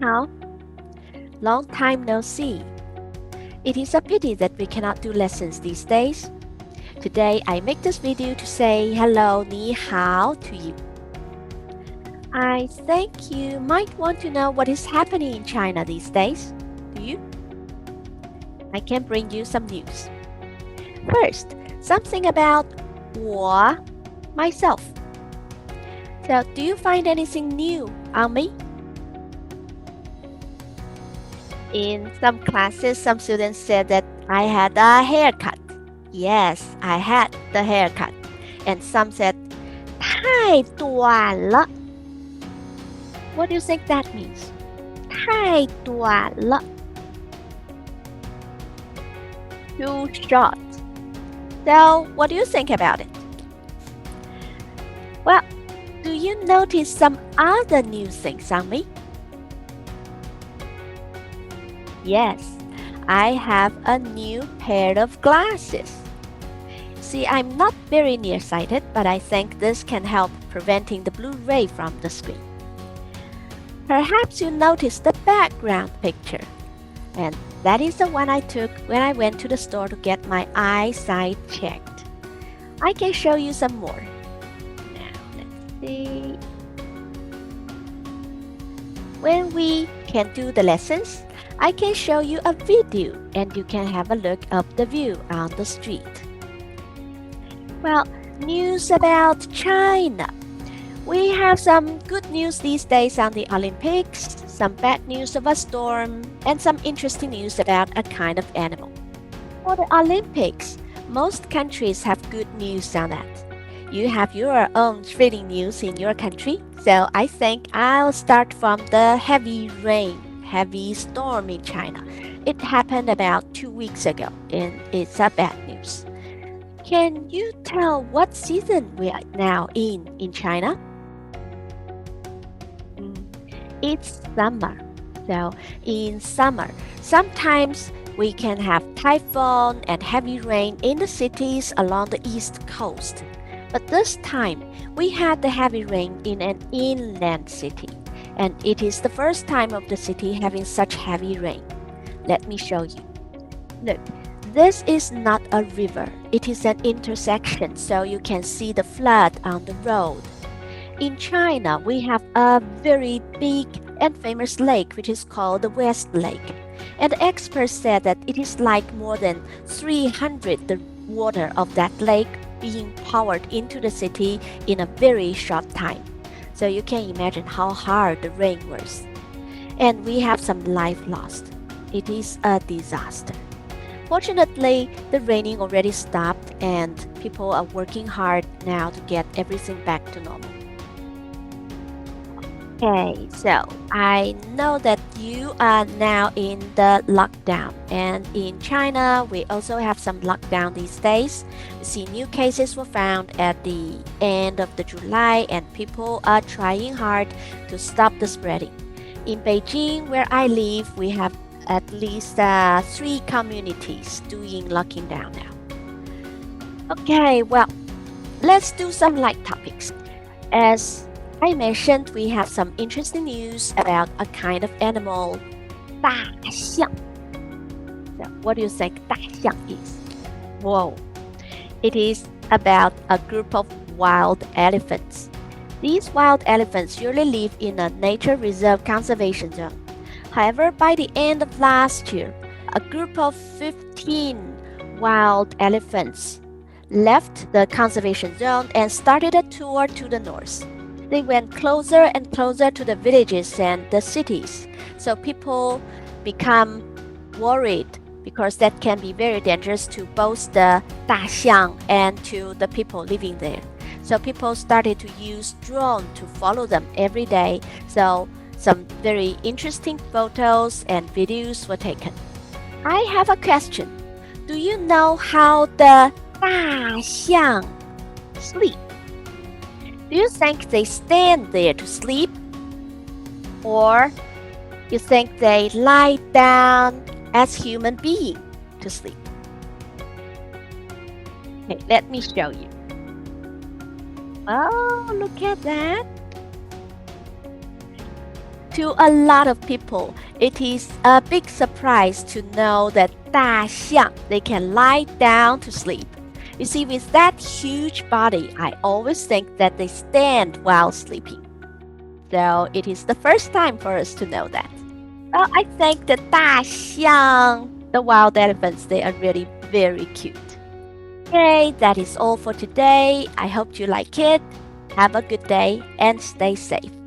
好. Long time no see. It is a pity that we cannot do lessons these days. Today I make this video to say hello, 你好 to you. I think you might want to know what is happening in China these days. Do you? I can bring you some news. First, something about 我, myself. So, do you find anything new on me? In some classes, some students said that I had a haircut. Yes, I had the haircut. And some said, 太短了. What do you think that means? 太短了. Too short. So, what do you think about it? Well, do you notice some other new things on me? Yes, I have a new pair of glasses. See, I'm not very nearsighted, but I think this can help preventing the blue ray from the screen. Perhaps you noticed the background picture. And that is the one I took when I went to the store to get my eyesight checked. I can show you some more. Now, let's see. When we can do the lessons, I can show you a video and you can have a look of the view on the street. Well, news about China. We have some good news these days on the Olympics, some bad news of a storm, and some interesting news about a kind of animal. For the Olympics, most countries have good news on that. You have your own thrilling news in your country, so I think I'll start from the heavy rain, heavy storm in China. It happened about 2 weeks ago, and it's a bad news. Can you tell what season we are now in China? It's summer. So in summer, sometimes we can have typhoon and heavy rain in the cities along the east coast. But this time, we had the heavy rain in an inland city. And it is the first time of the city having such heavy rain. Let me show you. Look, this is not a river. It is an intersection, so you can see the flood on the road. In China, we have a very big and famous lake which is called the West Lake. And the experts said that it is like more than 300 the water of that lake being poured into the city in a very short time. So you can imagine how hard the rain was. And we have some life lost. It is a disaster. Fortunately, the raining already stopped and people are working hard now to get everything back to normal. Okay, so I know that you are now in the lockdown, and in China, we also have some lockdown these days. We see new cases were found at the end of the July, and people are trying hard to stop the spreading. In Beijing, where I live, we have at least 3 communities doing locking down now. Okay, well, let's do some light topics. As I mentioned, we have some interesting news about a kind of animal, 大象. So, what do you think 大象 is? Whoa. It is about a group of wild elephants. These wild elephants usually live in a nature reserve conservation zone. However, by the end of last year, a group of 15 wild elephants left the conservation zone and started a tour to the north. They went closer and closer to the villages and the cities. So people become worried because that can be very dangerous to both the 大象 and to the people living there. So people started to use drone to follow them every day. So some very interesting photos and videos were taken. I have a question. Do you know how the 大象 sleep? Do you think they stand there to sleep? Or you think they lie down as human beings to sleep? Okay, let me show you. Oh, look at that. To a lot of people, it is a big surprise to know that 大象 they can lie down to sleep. You see, with that huge body, I always think that they stand while sleeping. So it is the first time for us to know that. Well, I think the 大象, the wild elephants, they are really very cute. Okay, that is all for today. I hope you like it. Have a good day and stay safe.